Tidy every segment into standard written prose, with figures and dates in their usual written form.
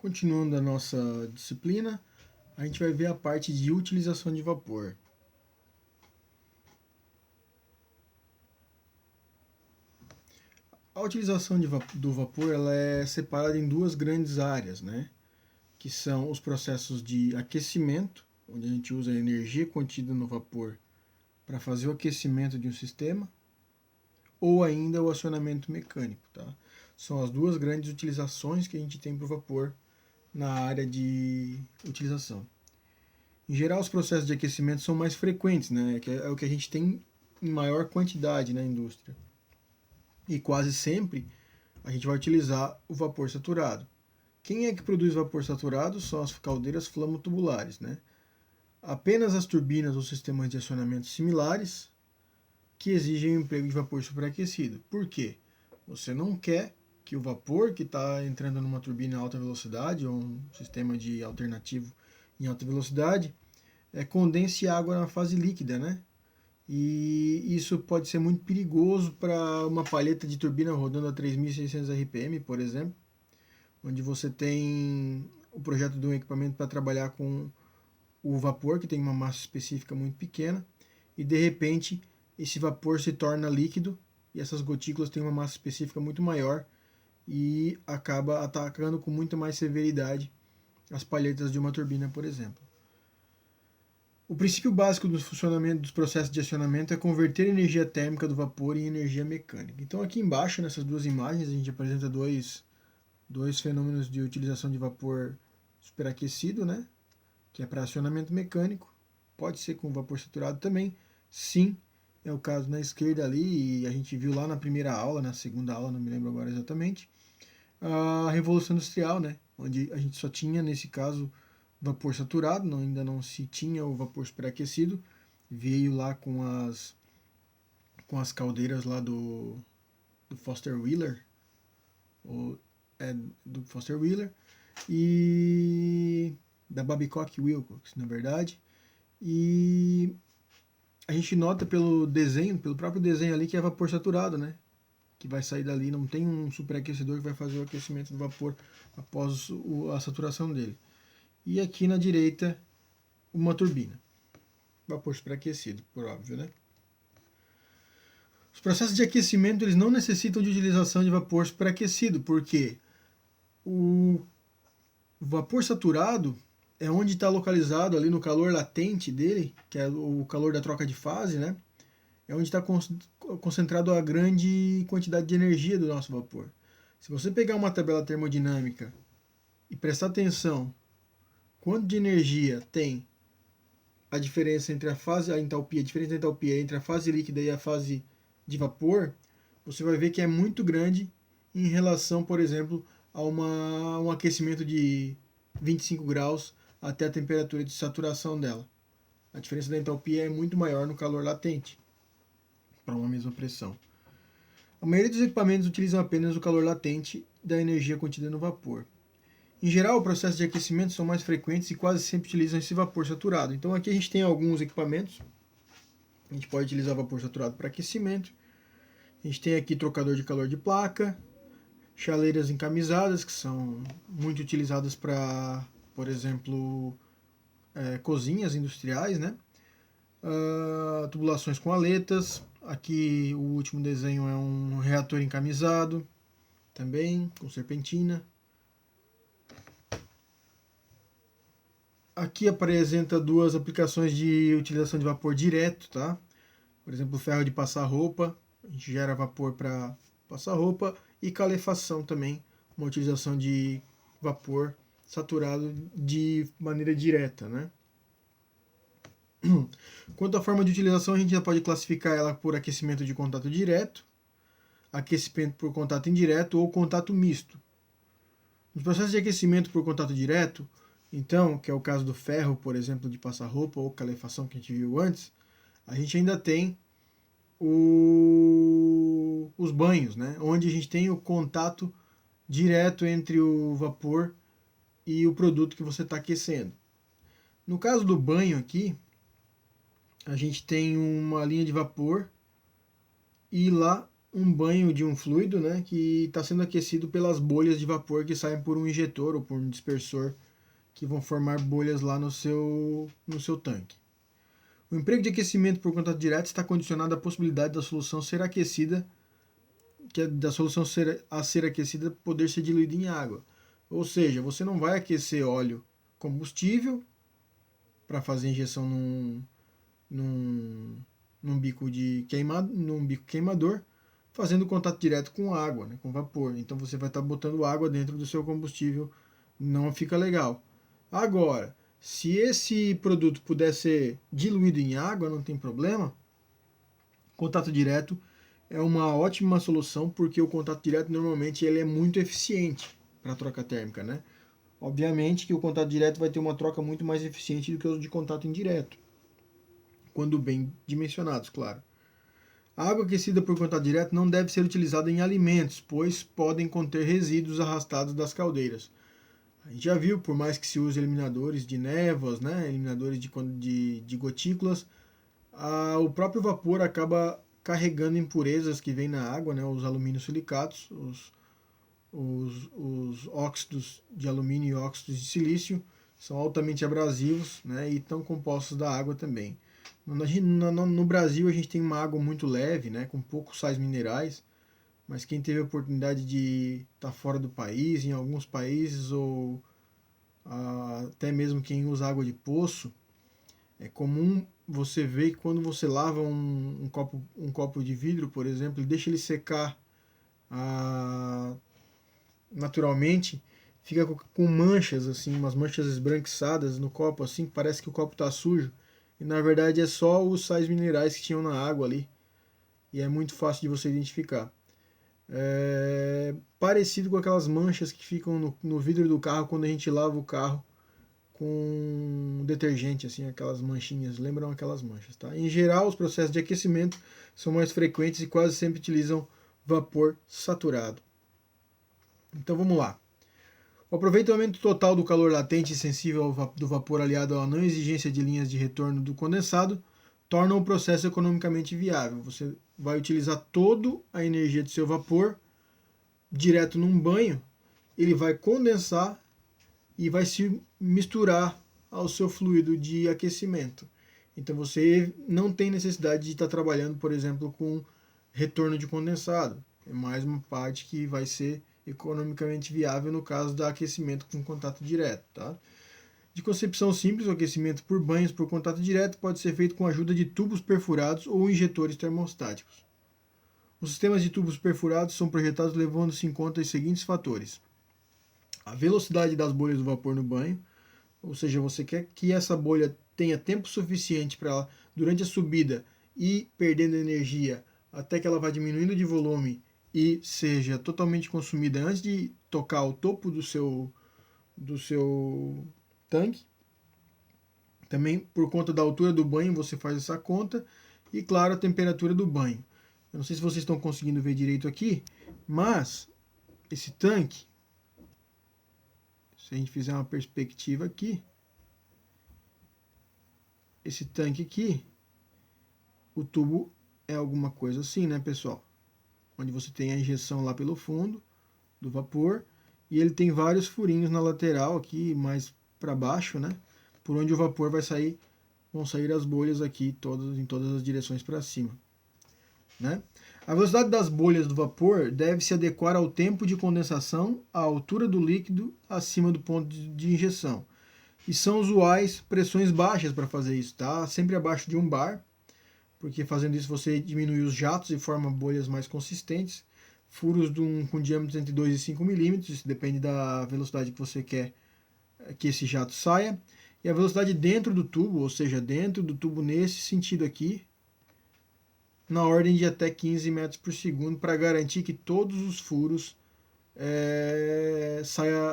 Continuando a nossa disciplina, a gente vai ver a parte de utilização de vapor. A utilização do vapor ela é separada em duas grandes áreas, né? Que são os processos de aquecimento, onde a gente usa a energia contida no vapor para fazer o aquecimento de um sistema, ou ainda o acionamento mecânico. Tá? São as duas grandes utilizações que a gente tem para o vapor na área de utilização. Em geral, os processos de aquecimento são mais frequentes, né? Que é o que a gente tem em maior quantidade na indústria. E quase sempre a gente vai utilizar o vapor saturado. Quem é que produz vapor saturado? São as caldeiras flamotubulares, né? Apenas as turbinas ou sistemas de acionamento similares que exigem o emprego de vapor superaquecido. Por quê? Você não quer que o vapor que está entrando numa turbina em alta velocidade ou um sistema de alternativo em alta velocidade condense água na fase líquida, né? E isso pode ser muito perigoso para uma palheta de turbina rodando a 3.600 RPM, por exemplo, onde você tem o projeto de um equipamento para trabalhar com o vapor, que tem uma massa específica muito pequena, e de repente esse vapor se torna líquido e essas gotículas têm uma massa específica muito maior e acaba atacando com muito mais severidade as palhetas de uma turbina, por exemplo. O princípio básico do funcionamento dos processos de acionamento é converter a energia térmica do vapor em energia mecânica. Então aqui embaixo, nessas duas imagens, a gente apresenta dois fenômenos de utilização de vapor superaquecido, né? Que é para acionamento mecânico. Pode ser com vapor saturado também. Sim, é o caso na esquerda ali, e a gente viu lá na primeira aula, na segunda aula, não me lembro agora exatamente, a Revolução Industrial, né? Onde a gente só tinha, nesse caso, vapor saturado, ainda não se tinha o vapor superaquecido, veio lá com as caldeiras lá do Foster Wheeler, do Foster Wheeler, e da Babcock Wilcox, na verdade, e a gente nota pelo desenho, pelo próprio desenho ali, que é vapor saturado, né? Que vai sair dali, não tem um superaquecedor que vai fazer o aquecimento do vapor após a saturação dele. E aqui na direita, uma turbina. Vapor superaquecido, por óbvio, né? Os processos de aquecimento eles não necessitam de utilização de vapor superaquecido, porque o vapor saturado é onde está localizado ali no calor latente dele, que é o calor da troca de fase, né? É onde está concentrado a grande quantidade de energia do nosso vapor. Se você pegar uma tabela termodinâmica e prestar atenção quanto de energia tem a diferença entre a entalpia, a diferença da entalpia entre a fase líquida e a fase de vapor, você vai ver que é muito grande em relação, por exemplo, a um aquecimento de 25 graus até a temperatura de saturação dela. A diferença da entalpia é muito maior no calor latente, para uma mesma pressão. A maioria dos equipamentos utilizam apenas o calor latente da energia contida no vapor. Em geral, os processos de aquecimento são mais frequentes e quase sempre utilizam esse vapor saturado. Então aqui a gente tem alguns equipamentos. A gente pode utilizar vapor saturado para aquecimento. A gente tem aqui trocador de calor de placa, chaleiras encamisadas, que são muito utilizadas para, por exemplo, cozinhas industriais, né? Tubulações com aletas. Aqui o último desenho é um reator encamisado, também com serpentina. Aqui apresenta duas aplicações de utilização de vapor direto, tá? Por exemplo, ferro de passar roupa, a gente gera vapor para passar roupa, e calefação também, uma utilização de vapor saturado de maneira direta, né? Quanto à forma de utilização, a gente já pode classificar ela por aquecimento de contato direto, aquecimento por contato indireto ou contato misto. Nos processos de aquecimento por contato direto, então, que é o caso do ferro, por exemplo, de passar roupa ou calefação que a gente viu antes, a gente ainda tem os banhos, né? Onde a gente tem o contato direto entre o vapor e o produto que você está aquecendo. No caso do banho aqui, a gente tem uma linha de vapor e lá um banho de um fluido, né, que está sendo aquecido pelas bolhas de vapor que saem por um injetor ou por um dispersor que vão formar bolhas lá no seu tanque. O emprego de aquecimento por contato direto está condicionado à possibilidade da solução ser aquecida, da solução a ser aquecida poder ser diluída em água. Ou seja, você não vai aquecer óleo combustível para fazer injeção num bico queimador, fazendo contato direto com água, né, com vapor. Então você vai estar botando água dentro do seu combustível, não fica legal. Agora, se esse produto puder ser diluído em água, não tem problema. Contato direto é uma ótima solução, porque o contato direto normalmente ele é muito eficiente para a troca térmica, né? Obviamente que o contato direto vai ter uma troca muito mais eficiente do que o de contato indireto, quando bem dimensionados, claro. A água aquecida por contato direto não deve ser utilizada em alimentos, pois podem conter resíduos arrastados das caldeiras. A gente já viu, por mais que se use eliminadores de névoas, né, eliminadores de gotículas, o próprio vapor acaba carregando impurezas que vêm na água, né, os alumínios silicatos, os óxidos de alumínio e óxidos de silício, são altamente abrasivos, né, e estão compostos da água também. No Brasil a gente tem uma água muito leve, né, com poucos sais minerais, mas quem teve a oportunidade de estar fora do país, em alguns países, ou até mesmo quem usa água de poço, é comum você ver que quando você lava um copo de vidro, por exemplo, e deixa ele secar naturalmente, fica com manchas, assim, umas manchas esbranquiçadas no copo, assim, parece que o copo está sujo. E na verdade é só os sais minerais que tinham na água ali. E é muito fácil de você identificar. É parecido com aquelas manchas que ficam no vidro do carro quando a gente lava o carro com detergente, assim, aquelas manchinhas, lembram aquelas manchas, tá? Em geral, os processos de aquecimento são mais frequentes e quase sempre utilizam vapor saturado. Então vamos lá. O aproveitamento total do calor latente e sensível do vapor aliado à não exigência de linhas de retorno do condensado torna o processo economicamente viável. Você vai utilizar toda a energia do seu vapor direto num banho, ele vai condensar e vai se misturar ao seu fluido de aquecimento. Então você não tem necessidade de estar trabalhando, por exemplo, com retorno de condensado. É mais uma parte que vai ser economicamente viável no caso do aquecimento com contato direto. Tá? De concepção simples, o aquecimento por banhos por contato direto pode ser feito com a ajuda de tubos perfurados ou injetores termostáticos. Os sistemas de tubos perfurados são projetados levando-se em conta os seguintes fatores: a velocidade das bolhas do vapor no banho, ou seja, você quer que essa bolha tenha tempo suficiente para ela, durante a subida, ir perdendo energia até que ela vá diminuindo de volume e seja totalmente consumida antes de tocar o topo do seu tanque. Também por conta da altura do banho você faz essa conta e, claro, a temperatura do banho. Eu não sei se vocês estão conseguindo ver direito aqui, mas esse tanque, se a gente fizer uma perspectiva aqui, esse tanque aqui, o tubo é alguma coisa assim, né, pessoal? Onde você tem a injeção lá pelo fundo do vapor e ele tem vários furinhos na lateral aqui, mais para baixo, né? Por onde o vapor vai sair, vão sair as bolhas aqui em todas as direções para cima, né? A velocidade das bolhas do vapor deve se adequar ao tempo de condensação, à altura do líquido acima do ponto de injeção. E são usuais pressões baixas para fazer isso, tá? Sempre abaixo de 1 bar, porque fazendo isso você diminui os jatos e forma bolhas mais consistentes. Furos com diâmetros entre 2 e 5 milímetros, isso depende da velocidade que você quer que esse jato saia. E a velocidade dentro do tubo, ou seja, dentro do tubo nesse sentido aqui, na ordem de até 15 metros por segundo, para garantir que todos os furos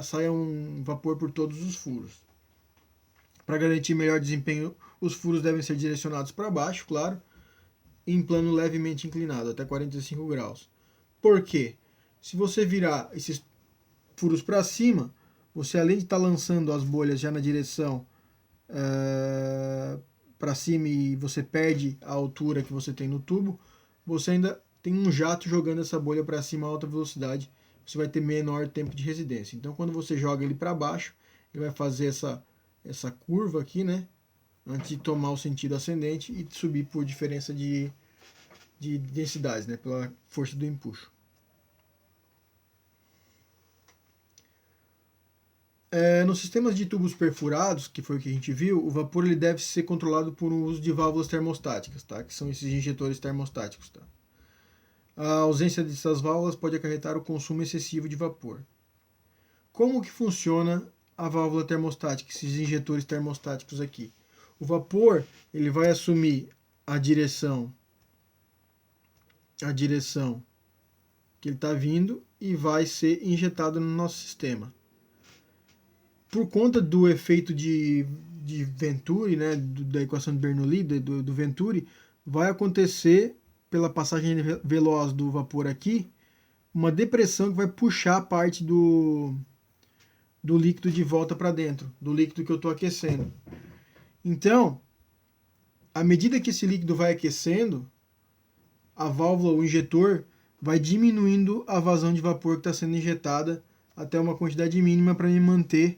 saia um vapor por todos os furos. Para garantir melhor desempenho, os furos devem ser direcionados para baixo, claro, em plano levemente inclinado, até 45 graus. Por quê? Se você virar esses furos para cima, você além de estar lançando as bolhas já na direção para cima e você perde a altura que você tem no tubo, você ainda tem um jato jogando essa bolha para cima a alta velocidade, você vai ter menor tempo de residência. Então, quando você joga ele para baixo, ele vai fazer essa curva aqui, né? Antes de tomar o sentido ascendente e subir por diferença de densidades, né? Pela força do empuxo. Nos sistemas de tubos perfurados, que foi o que a gente viu, o vapor ele deve ser controlado por um uso de válvulas termostáticas, tá? Que são esses injetores termostáticos. Tá? A ausência dessas válvulas pode acarretar o consumo excessivo de vapor. Como que funciona a válvula termostática, esses injetores termostáticos aqui? O vapor ele vai assumir a direção que ele está vindo e vai ser injetado no nosso sistema. Por conta do efeito de Venturi, né, da equação de Bernoulli, do Venturi, vai acontecer, pela passagem veloz do vapor aqui, uma depressão que vai puxar a parte do líquido de volta para dentro, do líquido que eu estou aquecendo. Então, à medida que esse líquido vai aquecendo, a válvula, o injetor, vai diminuindo a vazão de vapor que está sendo injetada até uma quantidade mínima para me manter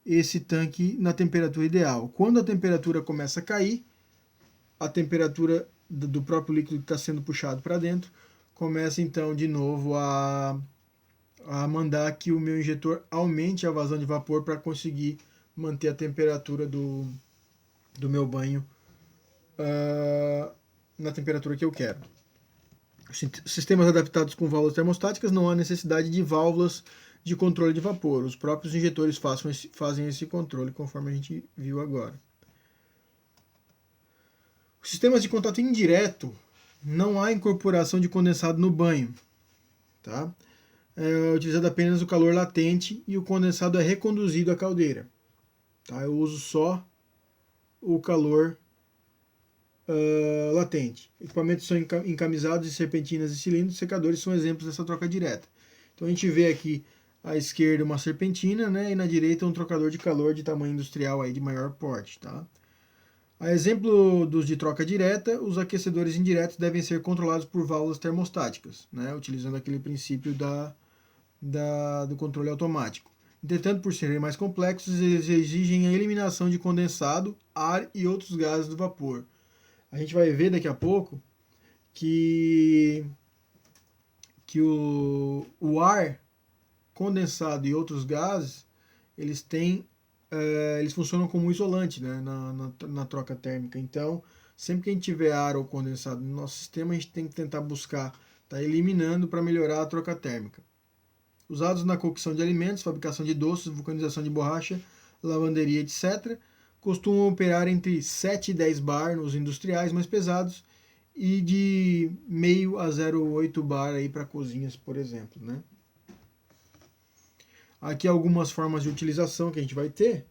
esse tanque na temperatura ideal. Quando a temperatura começa a cair, a temperatura do próprio líquido que está sendo puxado para dentro começa então de novo a mandar que o meu injetor aumente a vazão de vapor para conseguir manter a temperatura do meu banho na temperatura que eu quero. Sistemas adaptados com válvulas termostáticas não há necessidade de válvulas de controle de vapor. Os próprios injetores fazem esse controle, conforme a gente viu agora. Os sistemas de contato indireto, não há incorporação de condensado no banho. Tá? É utilizado apenas o calor latente e o condensado é reconduzido à caldeira. Tá? Eu uso só o calor latente. Equipamentos são encamisados de serpentinas e cilindros, secadores são exemplos dessa troca direta. Então a gente vê aqui à esquerda uma serpentina, né, e na direita um trocador de calor de tamanho industrial aí de maior porte. Tá? A exemplo dos de troca direta, os aquecedores indiretos devem ser controlados por válvulas termostáticas, né, utilizando aquele princípio do controle automático. Entretanto, por serem mais complexos, eles exigem a eliminação de condensado, ar e outros gases do vapor. A gente vai ver daqui a pouco que o ar condensado e outros gases, eles funcionam como isolante, né, na troca térmica. Então, sempre que a gente tiver ar ou condensado no nosso sistema, a gente tem que tentar buscar estar eliminando para melhorar a troca térmica. Usados na cocção de alimentos, fabricação de doces, vulcanização de borracha, lavanderia, etc., costumam operar entre 7 e 10 bar nos industriais mais pesados e de 0,5 a 0,8 bar para cozinhas, por exemplo. Né? Aqui algumas formas de utilização que a gente vai ter.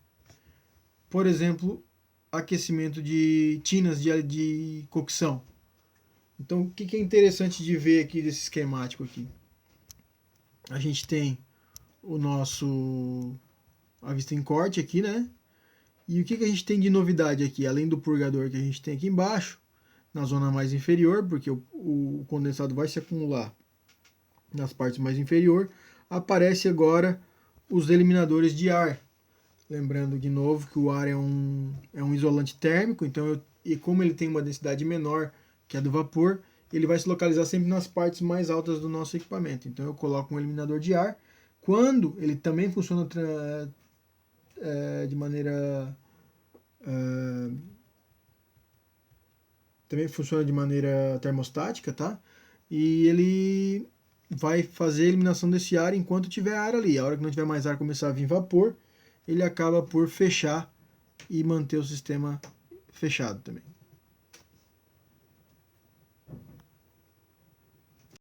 Por exemplo, aquecimento de tinas de cocção. Então, o que é interessante de ver aqui desse esquemático aqui? A gente tem a vista em corte aqui, né? E o que a gente tem de novidade aqui? Além do purgador que a gente tem aqui embaixo, na zona mais inferior, porque o condensado vai se acumular nas partes mais inferior, aparece agora os eliminadores de ar. Lembrando de novo que o ar é um isolante térmico, então e como ele tem uma densidade menor que a do vapor, ele vai se localizar sempre nas partes mais altas do nosso equipamento. Então eu coloco um eliminador de ar. Quando ele também funciona de maneira termostática, tá? E ele vai fazer a eliminação desse ar enquanto tiver ar ali. A hora que não tiver mais ar, começar a vir vapor, ele acaba por fechar e manter o sistema fechado também.